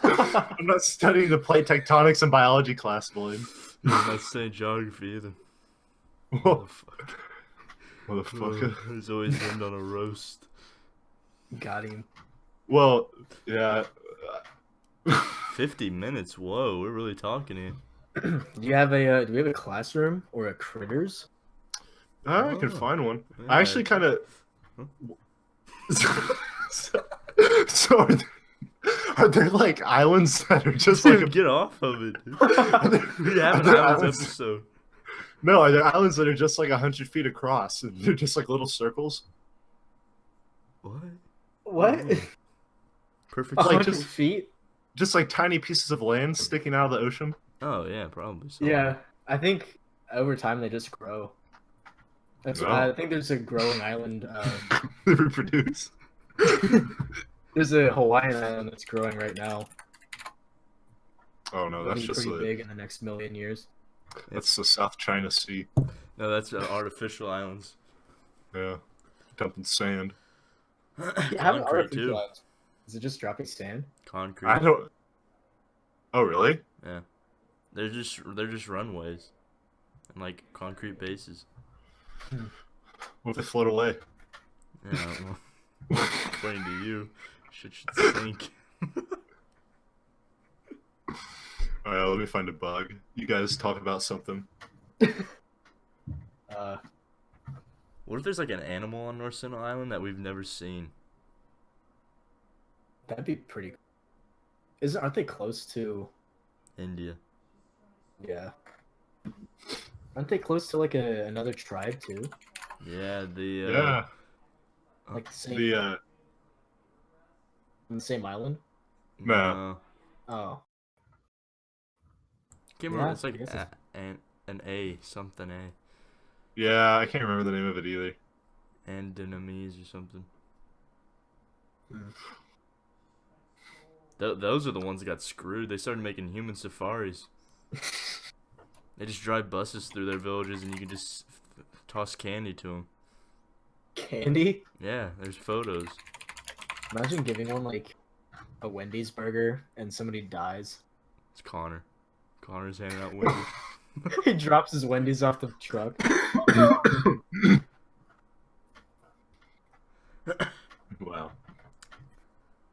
I'm not studying the plate tectonics in biology class, William. I'm not saying geography either. Well, Motherfucker. Motherfucker. He's always end on a roast. Got him. Well, yeah. 50 minutes. Whoa, we're really talking here. Do we have a classroom or a critters? I can Oh. find one. Yeah. I actually kind of. Huh? So are there like islands that are just Dude, like get off of it. Dude. We have Are an there islands islands? episode. No, are there islands that are just like 100 feet across and they're just like little circles? What? What? Perfect. Like, 100 just- feet? Just like tiny pieces of land sticking out of the ocean? Oh yeah, probably. So. Yeah, I think over time they just grow. That's No. I think there's a growing island. They reproduce. There's a Hawaiian island that's growing right now. Oh no, It'll that's be just pretty the big in the next million years. that's the South China Sea. No, that's artificial islands. Yeah, dumping sand. Yeah, how about Concrete too. artificial islands? Is it just dropping sand? Concrete. I don't. Oh really? Yeah. They're just runways, and like concrete bases. What if they float away? Yeah. Well, according to you, shit should sink. All right, let me find a bug. You guys talk about something. What if there's like an animal on North Sentinel Island that we've never seen? That'd be pretty. Aren't they close to? India. Yeah. Aren't they close to like another tribe too? Yeah. The Yeah, Like the same, the on the same island? No. Oh, Can't remember. Yeah, It's like I guess it's- an A something A. yeah, I can't remember the name of it either. Andenomese or something. Hmm. Those are the ones that got screwed. They started making human safaris. They just drive buses through their villages, and you can just toss candy to them. candy? Yeah, there's photos. Imagine giving one like a Wendy's burger and somebody dies. It's Connor. Connor's handing out Wendy's. He drops his Wendy's off the truck. Wow.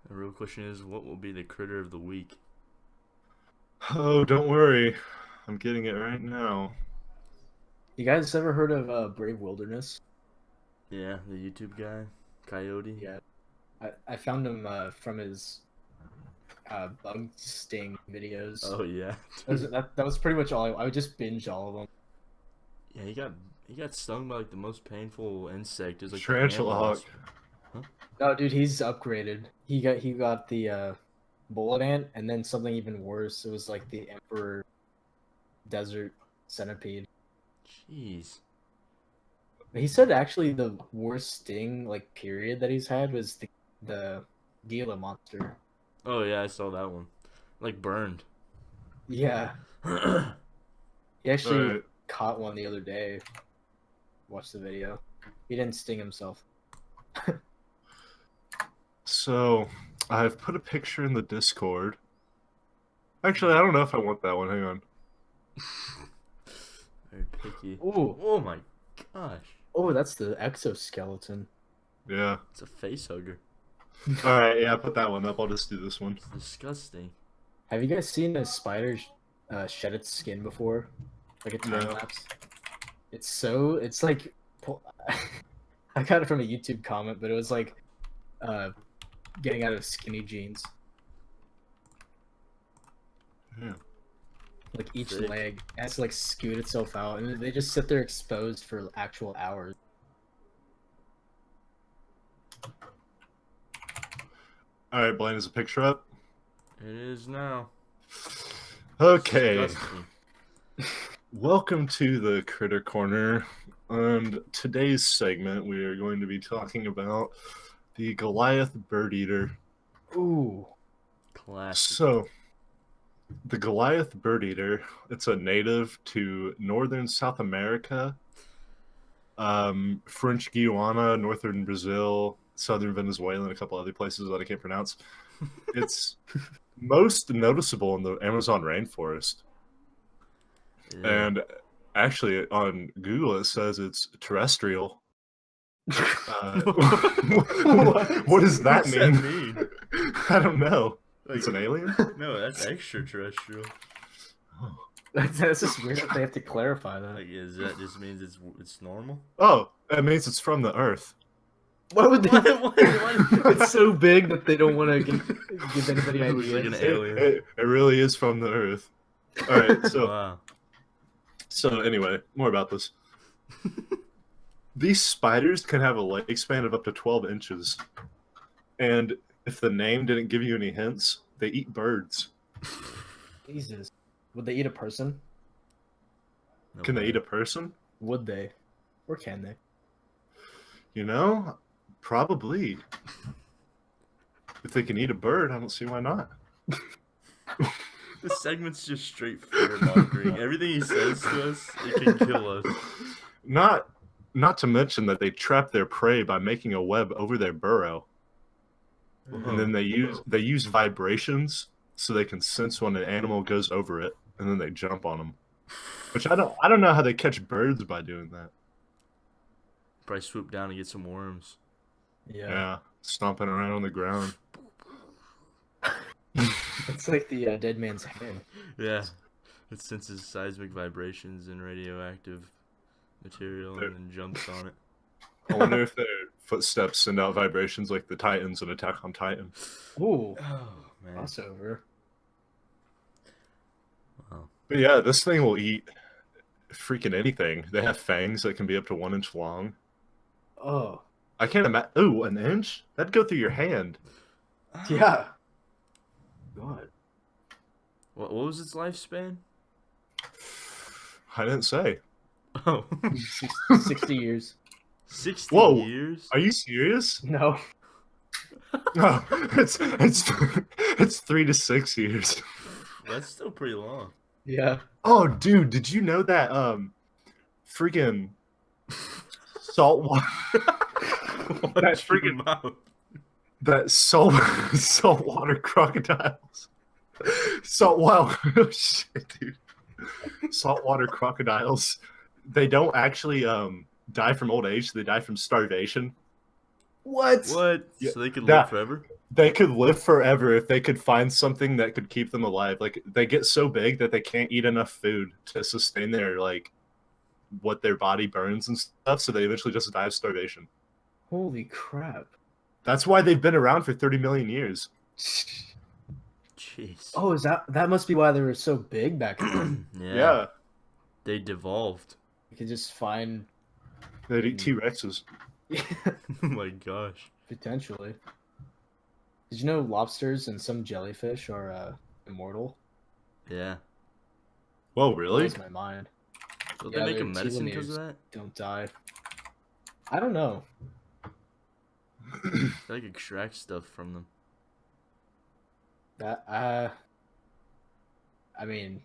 The real question is, what will be the critter of the week? Oh, don't worry. I'm getting it right now. You guys ever heard of Brave Wilderness? Yeah, the YouTube guy, Coyote. Yeah. I found him from his bug sting videos. Oh yeah. That was pretty much all. I would just binge all of them. Yeah, he got stung by like the most painful insect. Is like the Tarantula ant hawk. wasp. No, dude, he's upgraded. He got the bullet ant, and then something even worse. It was like the Emperor Desert Centipede. Jeez. But he said actually the worst sting like period that he's had was the Gila monster. Oh yeah, I saw that one. Like burned. Yeah, he actually Alright. caught one the other day. Watched the video. He didn't sting himself. So, I've put a picture in the Discord. Actually, I don't know if I want that one. Hang on. Very picky. Ooh, Oh my gosh. oh, that's the exoskeleton. Yeah. It's a face hugger. All right. Yeah, I put that one up. I'll just do this one. It's disgusting. Have you guys seen a spider shed its skin before? Like a time No. lapse? It's like I got it from a YouTube comment, but it was like getting out of skinny jeans. Yeah. Like each Sick. leg has to like scoot itself out, and they just sit there exposed for actual hours. All right, Blaine, is a picture up? It is now. Okay. Disgusting. Welcome to the Critter Corner. And today's segment, we are going to be talking about the Goliath bird eater. Ooh, Classic. So, the Goliath bird eater, it's a native to northern South America, French Guiana, northern Brazil, southern Venezuela, and a couple other places that I can't pronounce. It's most noticeable in the Amazon rainforest. Yeah. And actually, on Google, it says it's terrestrial. What does that What's mean? that mean? I don't know. Like, It's an alien? No, that's extraterrestrial. That's just weird that they have to clarify that. Like, is that just means it's normal? Oh, that means it's from the Earth. Why would they? What? It's so big that they don't want to give anybody It was like ideas. an alien. It really is from the Earth. All right, so Wow. so anyway, more about this. These spiders can have a leg span of up to 12 inches. And if the name didn't give you any hints, they eat birds. Jesus, would they eat a person? No Can they way. eat a person? Would they, or can they? You know, probably. If they can eat a bird, I don't see why not. This segment's just straight fear mongering. Everything he says to us, it can kill us. Not to mention that they trap their prey by making a web over their burrow. And then they use vibrations so they can sense when an animal goes over it, and then they jump on them. Which I don't know how they catch birds by doing that. Probably swoop down and get some worms. Yeah, stomping around on the ground. It's like the dead man's hand. Yeah. It senses seismic vibrations and radioactive material and then jumps on it. I wonder if their footsteps send out vibrations like the Titans in Attack on Titan. Ooh, Oh, man. crossover. Wow. But yeah, this thing will eat freaking anything. They have fangs that can be up to 1 inch long. Oh, I can't imagine. Ooh, an inch? That'd go through your hand. yeah. God. What was its lifespan? I didn't say. Oh. 60 years. 60 Whoa. years? Are you serious? No. No, it's 3 to 6 years. That's still pretty long. Yeah. Oh, dude, did you know that freaking saltwater That freaking- mouth. that saltwater crocodiles. Saltwater oh shit, dude. Saltwater crocodiles. They don't actually die from old age, they die from starvation. What? What? Yeah, So they could that- live forever? They could live forever if they could find something that could keep them alive. Like they get so big that they can't eat enough food to sustain their like what their body burns and stuff, so they eventually just die of starvation. Holy crap. That's why they've been around for 30 million years. Jeez. Oh, is that must be why they were so big back then. Yeah. They devolved. You could just find They'd eat T-Rexes. Oh my gosh. potentially. Did you know lobsters and some jellyfish are immortal? Yeah. Whoa, really? Blows my mind. So Yeah, they make a their medicine because of telomeres that? don't die. I don't know. They like extract stuff from them. That I mean,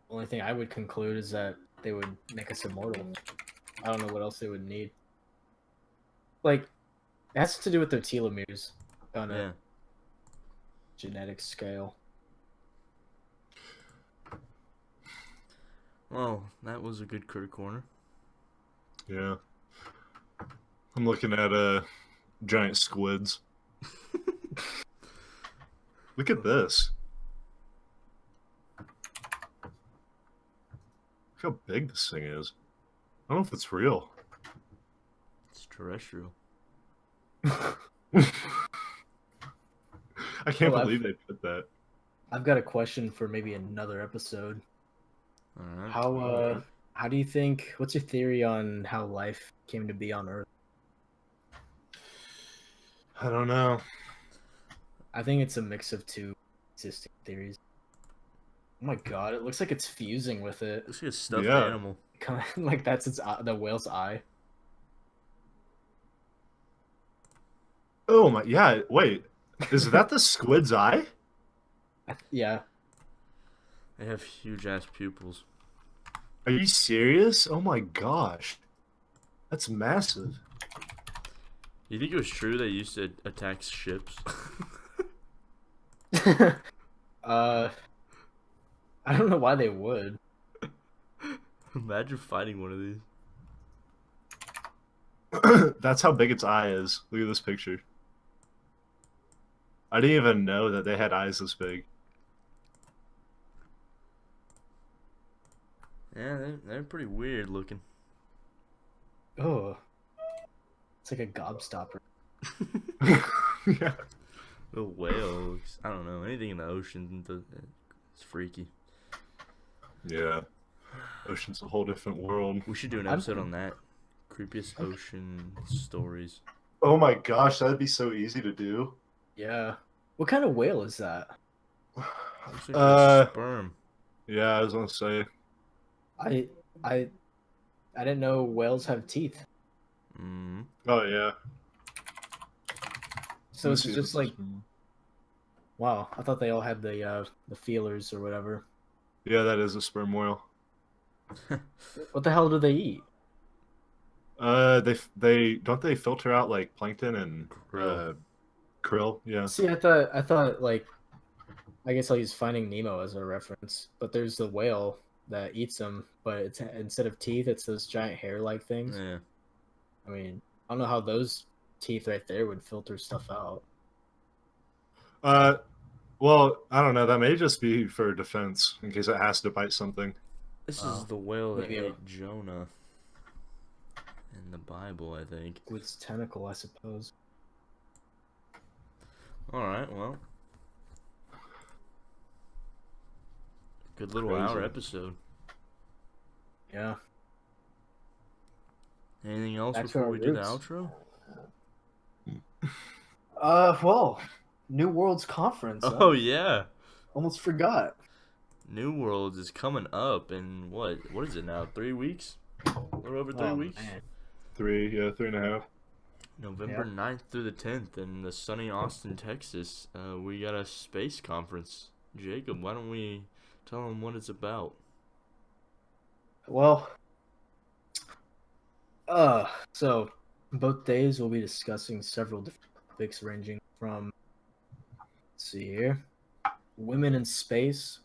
only thing I would conclude is that they would make us immortal. I don't know what else they would need. Like, it has to do with their telomeres on a Yeah. genetic scale. Well, that was a good critter corner. Yeah. I'm looking at giant squids. Look at this. Look how big this thing is. I don't know if it's real. It's terrestrial. I can't Well, believe they put that. I've got a question for maybe another episode. Alright. How do you think? What's your theory on how life came to be on Earth? I don't know. I think it's a mix of two existing theories. Oh my god! It looks like it's fusing with it. Looks like a stuffed Yeah. animal. Like that's its the whale's eye. Oh my, yeah, wait. Is that the squid's eye? Yeah. They have huge ass pupils. Are you serious? Oh my gosh. That's massive. You think it was true they used to attack ships? I don't know why they would. Imagine fighting one of these. That's how big its eye is. Look at this picture. I didn't even know that they had eyes this big. Yeah, they're pretty weird looking. Oh, it's like a gobstopper. Yeah. The whales. I don't know. Anything in the ocean, it's freaky. Yeah. Ocean's a whole different world. We should do an episode on that. Creepiest ocean stories. Oh my gosh, that'd be so easy to do. Yeah. What kind of whale is that? Looks like a sperm. Yeah, I was gonna say. I didn't know whales have teeth. Mm-hmm. Oh yeah. So it's just like, wow. I thought they all had the feelers or whatever. Yeah, that is a sperm whale. What the hell do they eat? They don't they filter out like plankton and krill. Yeah. See, I thought like, I guess I'll use Finding Nemo as a reference. But there's the whale that eats them, but it's instead of teeth, it's those giant hair-like things. Yeah. I mean, I don't know how those teeth right there would filter stuff out. Well, I don't know. That may just be for defense in case it has to bite something. This is the whale that maybe ate Jonah in the Bible, I think. With its tentacle, I suppose. Alright, well. Good little Crazy. hour episode. Yeah. Anything else Back to before our we do the roots. outro? Well, New Worlds Conference. Oh, yeah. Almost forgot. New Worlds is coming up in what is it now? 3 weeks? A little over 3 weeks? Man. 3.5. November 9th through the 10th in the sunny Austin, Texas. We got a space conference. Jacob, why don't we tell them what it's about? Well, so both days we'll be discussing several different topics ranging from, let's see here, women in space.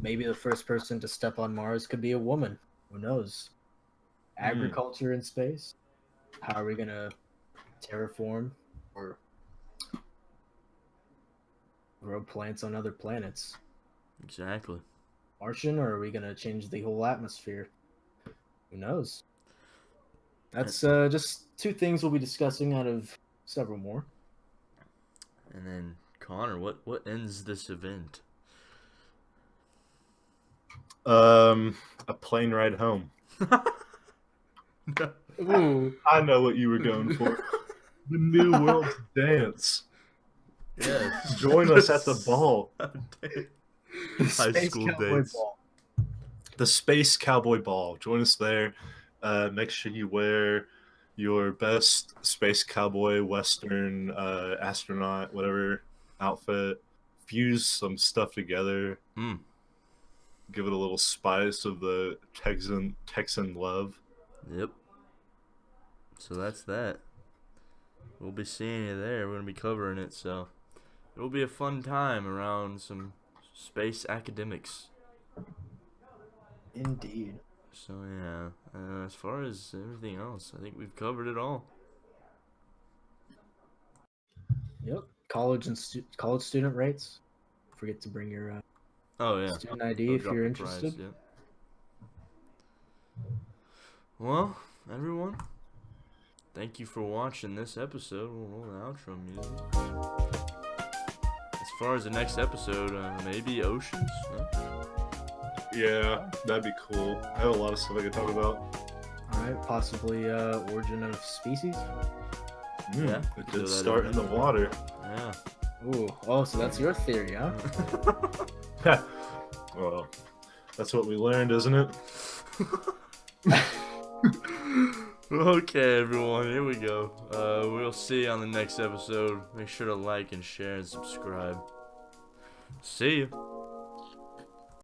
Maybe the first person to step on Mars could be a woman. Who knows? Agriculture in space. How are we gonna terraform or grow plants on other planets? Exactly. Martian, or are we gonna change the whole atmosphere? Who knows? That's just two things we'll be discussing out of several more. And then Connor, what ends this event? A plane ride home. Ooh, I know what you were going for. The New World Dance. Yeah. Join us at the ball. the High Space school Cowboy dates. Ball. The Space Cowboy Ball. Join us there. Make sure you wear your best Space Cowboy, Western, astronaut, whatever outfit. Fuse some stuff together. Mm. Give it a little spice of the Texan love. Yep. So that's that. We'll be seeing you there. We're going to be covering it, so it'll be a fun time around some space academics. Indeed. So yeah, as far as everything else, I think we've covered it all. Yep. College and college student rates. Don't forget to bring your Oh yeah. student ID They'll if drop you're the price, interested. yeah. Well, everyone, thank you for watching this episode. We'll roll the outro music. As far as the next episode, maybe oceans. Huh? Yeah, that'd be cool. I have a lot of stuff I could talk about. All right, possibly origin of species. Yeah, It throw did that start in in the water. Yeah. Ooh, oh, so that's your theory, huh? Well, that's what we learned, isn't it? Okay, everyone, here we go. We'll see you on the next episode. Make sure to like and share and subscribe. See you.